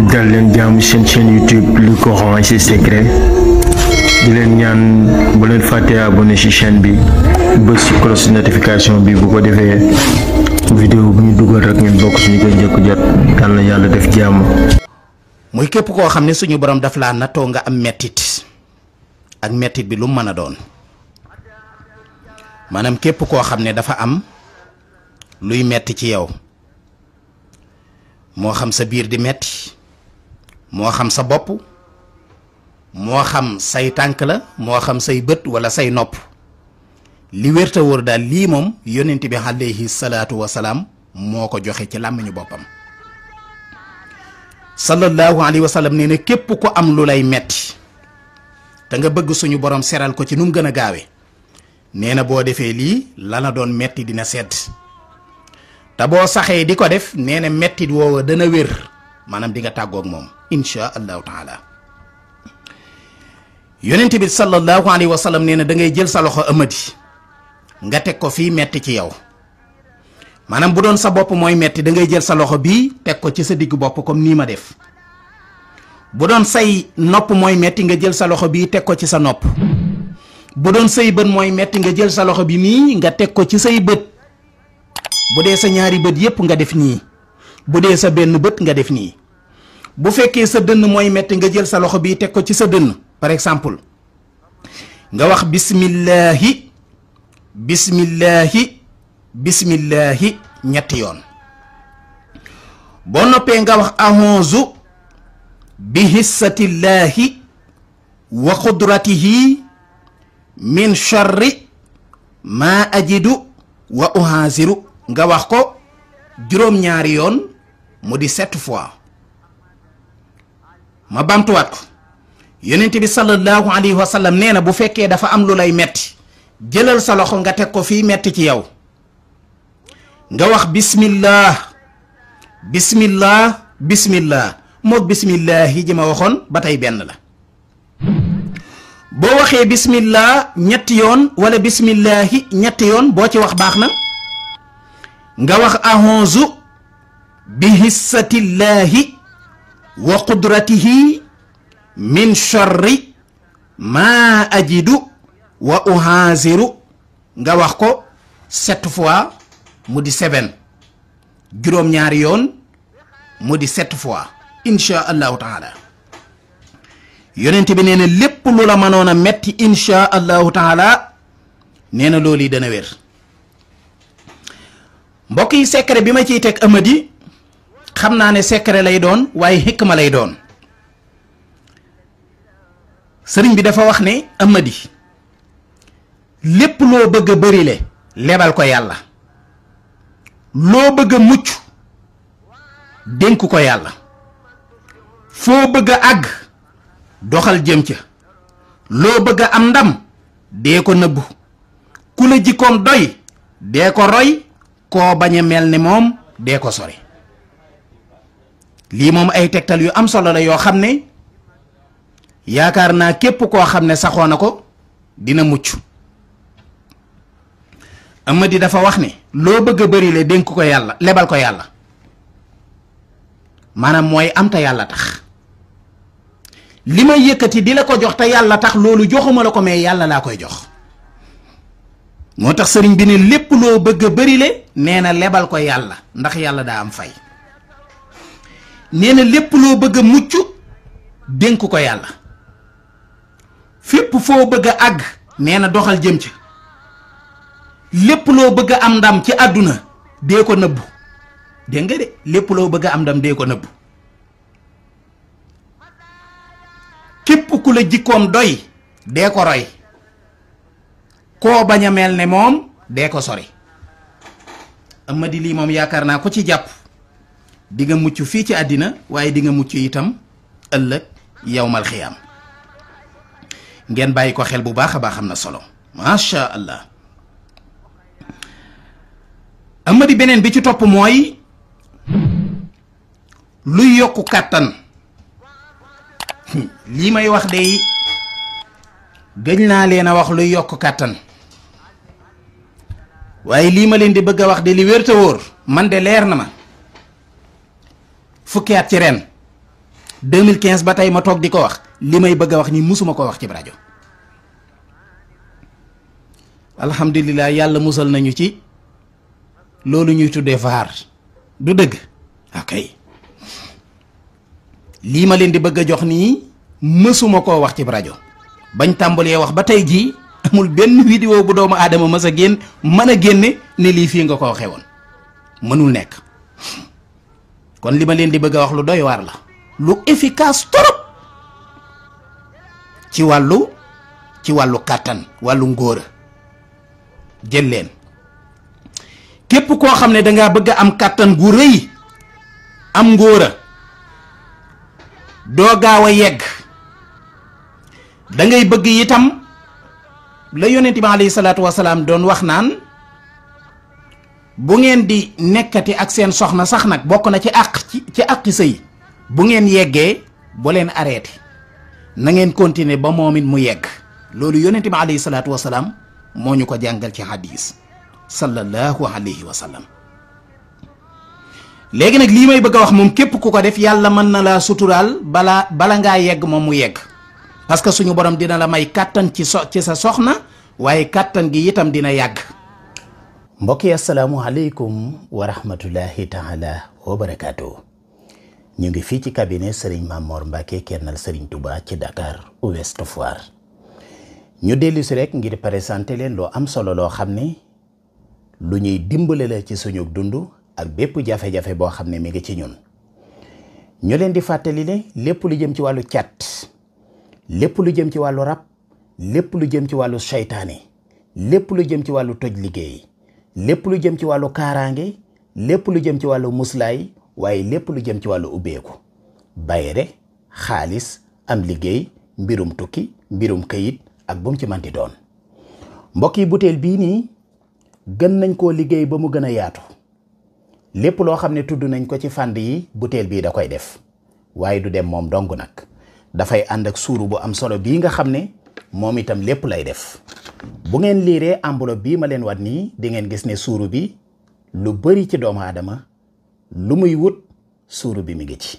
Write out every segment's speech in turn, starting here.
dal leen jaamu seen chaîne YouTube le Coran et ses secrets di leen ñaan bu leen fàtte abonné ci chaîne bi bës ci cloche notification bi bu ko defee vidéo bu ñu dugal rek ngeen bokk suñu koy njëkk jot yal na yàlla def jàmm. muy képp koo xam ne suñu borom daf laa nattoo nga am mettit ak mettit bi lu mën a doon maanaam képp koo xam ne dafa am luy metti ci yow moo xam sa biir di metti moo xam sa bopp moo xam say tànk la moo xam say bët wala say nopp li wér te wóor daal lii moom yonent bi alayhi salaatu wasalaam moo ko joxe ci làmmiñu boppam sallallahu alayhi wa sallam nee na képp ko am lu lay metti te nga bëgg suñu borom seral ko ci nu mu gën a gaawe nee na boo defee lii la la doon metti dina sedd te boo saxee di ko def nee na mettit woowa dana wér maanaam di nga tàggoog moom insha allahu taala yonent bi sallallahu alayhi wa sallam nee na da ngay jël sa loxo ëmmadi nga teg ko fii metti ci yow maanaam bu doon sa bopp mooy metti da ngay jël sa loxo bii teg ko ci sa diggu bopp comme nii ma def bu doon say nopp mooy metti nga jël sa loxo bii teg ko ci sa nopp bu doon say bët mooy metti nga jël sa loxo bi nii nga teg ko ci say bët bu dee sa ñaari bët yépp nga def nii bu dee sa benn bët nga def nii bu fekkee sa dënn mooy metti nga jël sa loxo bii teg ko ci sa dënn par exemple nga wax bismillahi bismillahi bismillahi ñetti yoon boo noppee nga wax a'uuzu bi hissatillahi wa qudratihi min sharri ma ajidu wa uhaziru nga wax ko juróom-ñaari yoon mu di 7 fois ma bamtuwaat ko yonent bi sallallahu alayhi wa sallam nee na bu fekkee dafa am lu lay metti jëlal sa loxo nga teg ko fii metti ci yow nga wax bismillah bismillah bismillah moog bismillah yi ji ma waxoon ba tey benn la boo waxee bismillah ñetti yoon wala bismillahi ñetti yoon boo ci wax baax na nga wax a'uuzu bi hissatillahi wa qudratihi min sharri ma ajidu wa uhaziru nga wax ko 7 fois mu di 7 juróom-ñaari yoon mu di 7 fois insha allahu taala yonent bi nee na lépp lu la mënoon a metti insha allahu taala nee na loolu yi dana wér mbokk yi secret bi ma ciy teg amadi xam naa ne secret lay doon waaye xikma lay doon sëriñ bi dafa wax ne amadi lépp loo bëgg a bërile lebal ko yàlla loo bëgg a mucc dénk ko yàlla foo bëgg a àgg doxal jëm ca loo bëgg a am ndam dee ko nëbbu ku la jikkoom doy dee ko roy koo bañ a mel ne moom dee ko sori lii moom ay tegtal yu am solo la yoo xam ne yaakaar naa képp koo xam ne saxoo na ko dina mucc amadi dafa wax ne loo bëgg a bëri le dénk ko yàlla lebal ko yàlla maanaam mooy am te yàlla tax li may yëkkati di la ko jox te yàlla tax loolu joxuma la ko mais yàlla laa koy jox moo tax sëriñ bi ne lépp loo bëgg a bëri le nee na lebal ko yàlla ndax yàlla daa am fay nee na lépp loo bëgg a mucc dénk ko yàlla fépp foo bëgg a àgg nee na doxal jëm ci lépp loo bëgg a am ndam ci àdduna dee ko nëbbu dégg nga de lépp loo bëgg a am ndam dee ko nëbbu képp ku la jikkoom doy dee ko roy koo bañ a mel ne moom dee ko sori amadi lii moom yaakaar naa ko ci jàpp di nga mucc fii ci àddina waaye di nga mucc itam ëllëg yawmal xiyaam ngeen bàyyi ko xel bu baax a baax am na solo macha allah amadi beneen bi ci topp mooy luy yokku kàttan lii may wax day gëj naa leen a wax luy yokk kàttan waaye lii ma leen di bëgg a wax de li wér te wóor man de leer na ma fukki at ci ren 2015 ba tey ma toog di ko wax li may bëgg a wax ni musuma ko wax ci rajo. alhamdulilah yàlla musal nañu ci loolu ñuy tuddee vaar du dëgg. ok lii ma leen di bëgg a jox nii mësuma koo wax ci rajo bañ tàmbalee wax ba tey jii amul benn vidéo bu doomu aadama mës a mën a génne ne lii fii nga ko waxee woon mënul nekk. kon li ma leen di bëgg a wax lu doy waar la lu efficace trop ci wàllu kàttan wàllu ngóora. jël leen képp koo xam ne dangaa bëgg a am kàttan gu rëy am ngóora doo gaaw a yegg da ngay bëgg itam la yonent bi alayhi salaatu wasalaam doon wax naan bu ngeen di nekkati ak seen soxna sax nag bokk na ci àqi sëy bu ngeen yeggee bu leen arrêté na ngeen continuer ba moom it mu yegg loolu yonent bi alayhi salaatu wasalaam moo ñu ko jàngal ci hadis sallallahu alayhi wa sallam. léegi nag lii may bëgg a wax moom képp ku ko def yàlla mën na laa suturaal bala ngaa yegg moom mu yegg parce que suñu borom dina la may kàttan ci sa soxna waaye kàttan gi itam dina yàgg. mbokk yi asalaamualeykum wa rahmatullahi taala wa barakaatu. ñu ngi fii ci cabinet Serigne Mamor Mbacke kennal Serigne Touba ci Dakar Ouest Foire. ñu dellu si rek ngir présenté leen loo am solo loo xam ne lu ñuy dimbale la ci suñu dund ak bépp jafe-jafe boo xam ne mi ngi ci ñun. ñu leen di fàttali ne lépp lu jëm ci wàllu cat lépp lu jëm ci wàllu rab lépp lu jëm ci wàllu seytaane lépp lu jëm ci wàllu toj liggéey lépp lu jëm ci wàllu kaaraange lépp lu jëm ci wàllu muslaay waaye lépp lu jëm ci wàllu ubbeeku bayre xaalis am liggéey mbirum tukki mbirum kayit ak bu mu ci manti doon. mbokk yi butéel bii nii gën nañ koo liggéey ba mu gën a yaatu lépp loo xam ne tudd nañ ko ci fànn yi butéel bii da koy def waaye du dem moom dong nag dafay ànd ak suuru bu am solo bii nga xam ne moom itam lépp lay def. bu ngeen liiree enveloppe bii ma leen wat nii di ngeen gis ne suuru bi lu bari ci doomu aadama lu muy wut suuru bi mi ngi ci.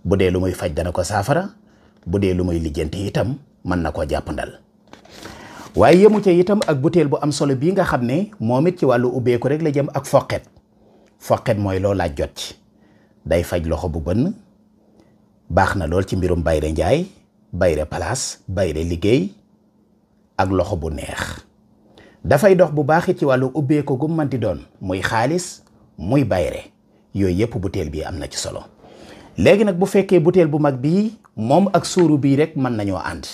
bu dee lu muy faj dana ko saafara bu dee lu muy lijjanti itam mën na koo jàppandal. waaye yemu ca itam ak butéel bu am solo bii nga xam ne moom it ci wàllu ubbeeku rek la jëm ak foqet mooy loo laaj jot ci day faj loxo bu bënn baax na lool ci mbirum bayre njaay bayre palaas bayre liggéey ak loxo bu neex. dafay dox bu baax ci wàllu ubbeeku gu manti doon muy xaalis muy bayre yooyu yëpp butéel bii am na ci solo. léegi nag bu fekkee butéel bu mag bii moom ak suuru bii rek mën nañoo ànd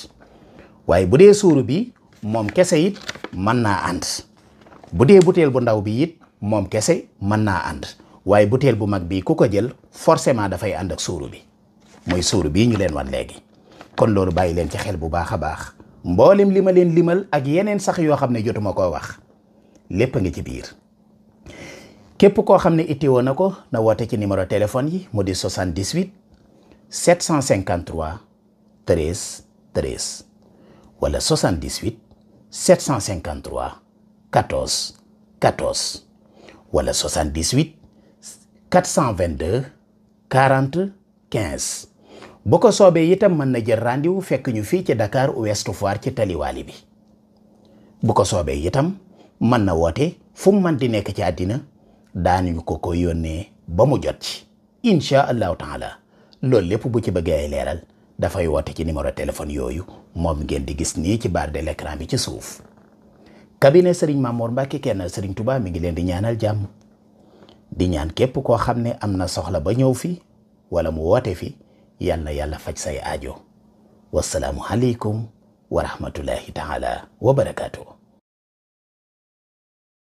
waaye bu dee suuru bi moom kese it mën naa ànd bu dee butéel bu ndaw bi it moom kese mën naa ànd waaye butéel bu mag bii ku ko jël forcément dafay ànd ak suuru bi muy suuru bii ñu leen wan léegi. kon loolu bàyyi leen ci xel bu baax a baax mboolem li ma leen limal ak yeneen sax yoo xam ne jotuma koo wax lépp a ngi ci biir. képp koo xam ne itteewoo na ko na woote ci numéro téléphone yi mu di 78 753 13 13 wala 78 753 14 14 wala 78 422 40 15 bu ko soobee itam mën na jël rendez-vous fekk ñu fii ci Dakar Ouest Foire ci taliwaali bi. bu ko soobee itam mën na woote fu mu mën di nekk ci àddina daañu ko yónnee ba mu jot ci incha allahu taala. loolu lépp bu ci bëggee ay leeral dafay woote ci numéro téléphone yooyu moom ngeen di gis nii ci barre de l'écran bi ci suuf. cabinet Serigne Mamor Mbacke kennal Serigne Touba mi ngi leen di ñaanal jàmm di ñaan képp koo xam ne am na soxla ba ñëw fi wala mu woote fi yal na yàlla faj say aajo. wasalaamu aleykum wa rahmatullahi taala wa barakaatu.